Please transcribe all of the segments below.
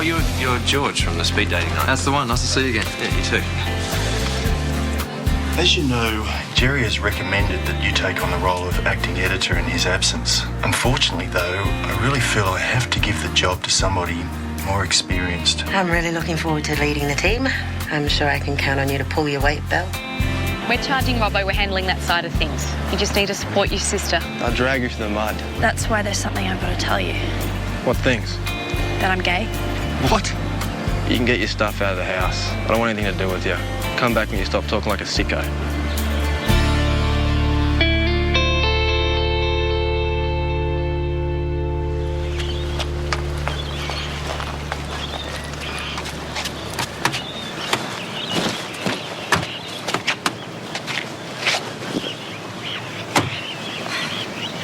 you're George from the speed dating night. That's the one. Nice to see you again. Yeah, you too. As you know, Jerry has recommended that you take on the role of acting editor in his absence. Unfortunately, though, I really feel I have to give the job to somebody more experienced. I'm really looking forward to leading the team. I'm sure I can count on you to pull your weight, Belle. We're charging Robbo, we're handling that side of things. You just need to support your sister. I'll drag you through the mud. That's why there's something I've got to tell you. What things? That I'm gay. What? You can get your stuff out of the house. I don't want anything to do with you. Come back when you stop talking like a sicko.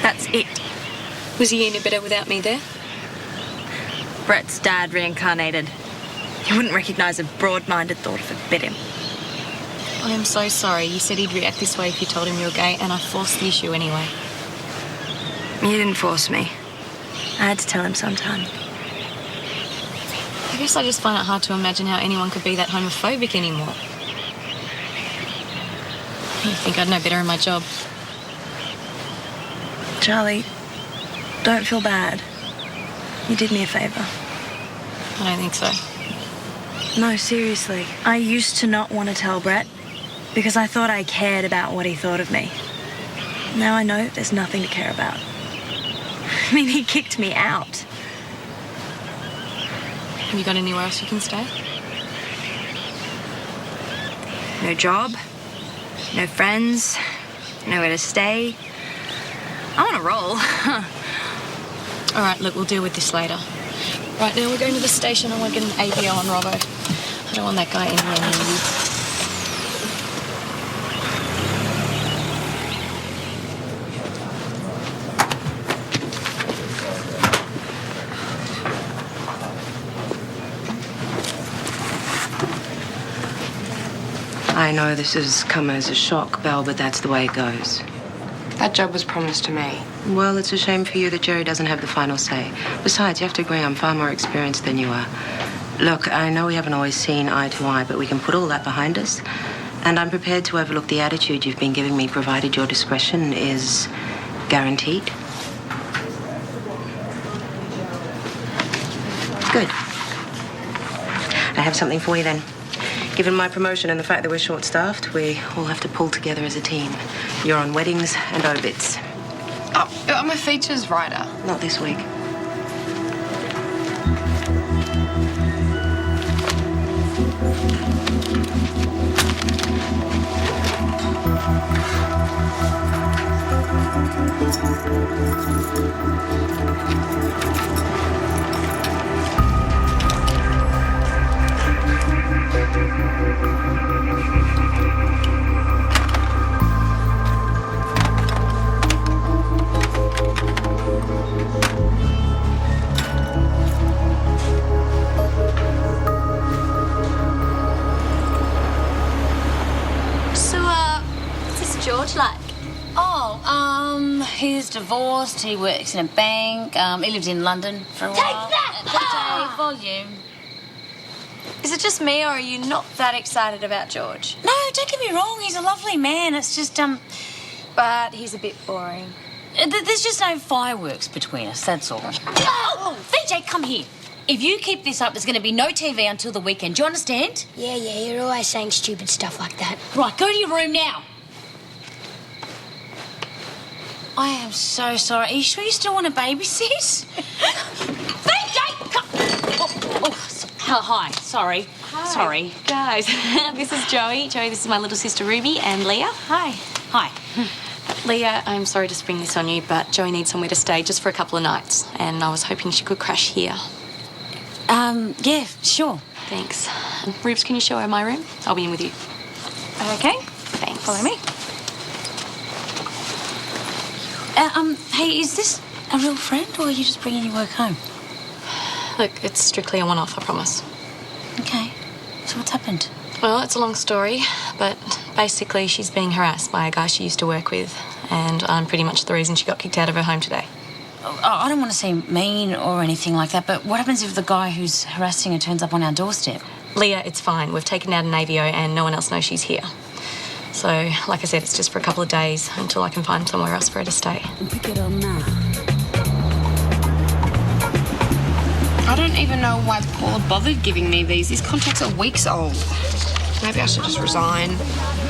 That's it. Was he any better without me there? Brett's dad reincarnated. You wouldn't recognise a broad-minded thought if it bit him. I am so sorry. You said he'd react this way if you told him you were gay, and I forced the issue anyway. You didn't force me. I had to tell him sometime. I guess I just find it hard to imagine how anyone could be that homophobic anymore. You think I'd know better in my job? Charlie, don't feel bad. You did me a favour. I don't think so. No, seriously. I used to not want to tell Brett because I thought I cared about what he thought of me. Now I know there's nothing to care about. I mean, he kicked me out. Have you got anywhere else you can stay? No job, no friends, nowhere to stay. I'm on a roll. All right, look, we'll deal with this later. Right now, we're going to the station. I want to get an ABO on Robbo. I don't want that guy anywhere near you. I know this has come as a shock, Belle, but that's the way it goes. That job was promised to me. Well, it's a shame for you that Jerry doesn't have the final say. Besides, you have to agree I'm far more experienced than you are. Look, I know we haven't always seen eye to eye, but we can put all that behind us. And I'm prepared to overlook the attitude you've been giving me, provided your discretion is guaranteed. Good. I have something for you then. Given my promotion and the fact that we're short-staffed, we all have to pull together as a team. You're on weddings and obits. Oh, I'm a features writer. Not this week. George like? He's divorced, he works in a bank, he lived in London for a while. Take that! Volume. Is it just me, or are you not that excited about George? No, don't get me wrong, he's a lovely man, it's just, But he's a bit boring. There's just no fireworks between us, that's all. Oh, VJ, come here. If you keep this up, there's going to be no TV until the weekend, do you understand? Yeah, you're always saying stupid stuff like that. Right, go to your room now. I am so sorry. Are you sure you still want to babysit? VJ, come. Hi. Sorry. Hi. Sorry. Guys, this is Joey. Joey, this is my little sister Ruby, and Leah. Hi. Hi. Leah, I'm sorry to spring this on you, but Joey needs somewhere to stay just for a couple of nights, and I was hoping she could crash here. Yeah, sure. Thanks. Rubes, can you show her my room? I'll be in with you. Okay. Thanks. Follow me. Hey, is this a real friend, or are you just bringing your work home? Look, it's strictly a one-off, I promise. Okay. So what's happened? Well, it's a long story, but basically she's being harassed by a guy she used to work with, and I'm pretty much the reason she got kicked out of her home today. I don't want to seem mean or anything like that, but what happens if the guy who's harassing her turns up on our doorstep? Leah, it's fine. We've taken out an AVO and no one else knows she's here. So, like I said, it's just for a couple of days until I can find somewhere else for her to stay. Pick it up now. I don't even know why Paula bothered giving me these. These contracts are weeks old. Maybe I should just resign.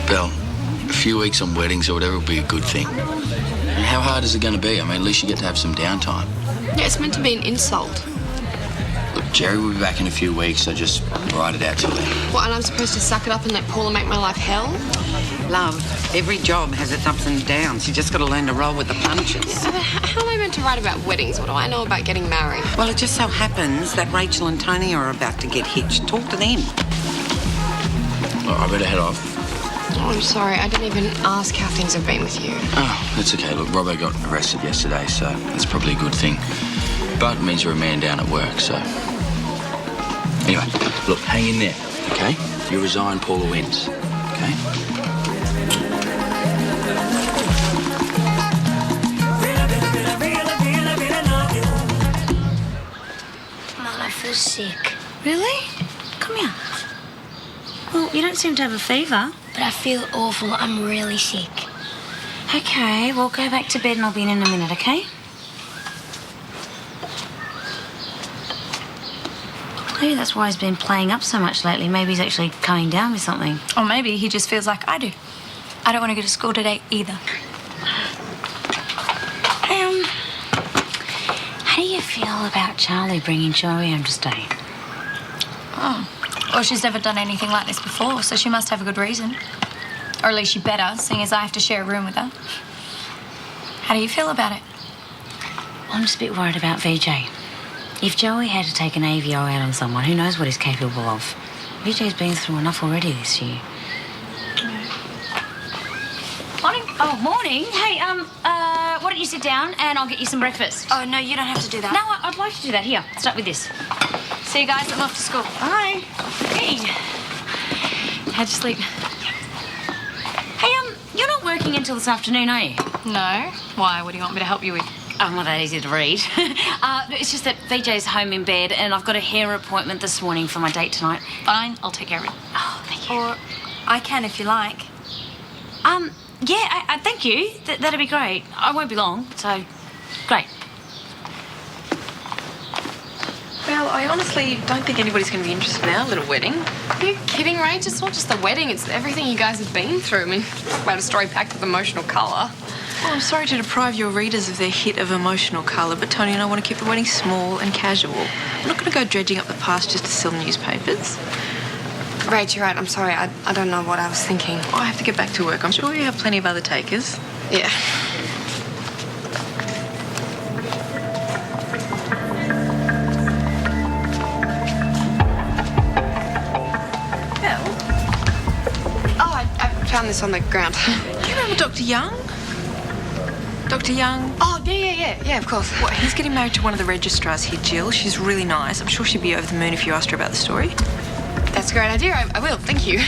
Belle, a few weeks on weddings or whatever will be a good thing. And how hard is it going to be? I mean, at least you get to have some downtime. Yeah, it's meant to be an insult. Look, Jerry will be back in a few weeks, so just ride it out till then. What, and I'm supposed to suck it up and let Paula make my life hell? Love, every job has its ups and downs. You just got to learn to roll with the punches. Yeah, but how am I meant to write about weddings? What do I know about getting married? Well, it just so happens that Rachel and Tony are about to get hitched. Talk to them. Well, I better head off. Oh, I'm sorry. I didn't even ask how things have been with you. Oh, that's okay. Look, Robbo got arrested yesterday, so that's probably a good thing. But it means you're a man down at work, so... Anyway, look, hang in there, okay? You resign, Paula wins, okay? Mum, I feel sick. Really? Come here. Well, you don't seem to have a fever. But I feel awful. I'm really sick. Okay, well, go back to bed and I'll be in a minute, okay? Maybe that's why he's been playing up so much lately. Maybe he's actually coming down with something. Or maybe he just feels like I do. I don't want to go to school today either. How do you feel about Charlie bringing Joey home to stay? Oh. Well, she's never done anything like this before, so she must have a good reason. Or at least she better, seeing as I have to share a room with her. How do you feel about it? I'm just a bit worried about VJ. If Joey had to take an AVO out on someone, who knows what he's capable of? VJ's been through enough already this year. Morning. Oh, morning. Hey, why don't you sit down and I'll get you some breakfast? Oh, no, you don't have to do that. No, I'd like to do that. Here, start with this. See you guys, I'm off to school. Bye. Hey. How'd you sleep? Hey, you're not working until this afternoon, are you? No. Why? What do you want me to help you with? I'm not that easy to read. It's just that VJ's home in bed and I've got a hair appointment this morning for my date tonight. Fine, I'll take care of it. Oh, thank you. Or I can if you like. Yeah, I thank you. That'd be great. I won't be long, so great. Well, I honestly don't think anybody's going to be interested in our little wedding. Are you kidding, Rach? It's not just the wedding, it's everything you guys have been through. I mean, talk about a story packed with emotional colour. Well, I'm sorry to deprive your readers of their hit of emotional colour, but Tony and I want to keep the wedding small and casual. I'm not going to go dredging up the past just to sell newspapers. Rach, you're right. I'm sorry. I don't know what I was thinking. I have to get back to work. I'm sure you have plenty of other takers. Yeah. Belle, Oh, I found this on the ground. do you remember Dr. Young? Dr. Young? Oh, yeah, of course. What, he's getting married to one of the registrars here, Jill. She's really nice. I'm sure she'd be over the moon if you asked her about the story. That's a great idea. I will. Thank you.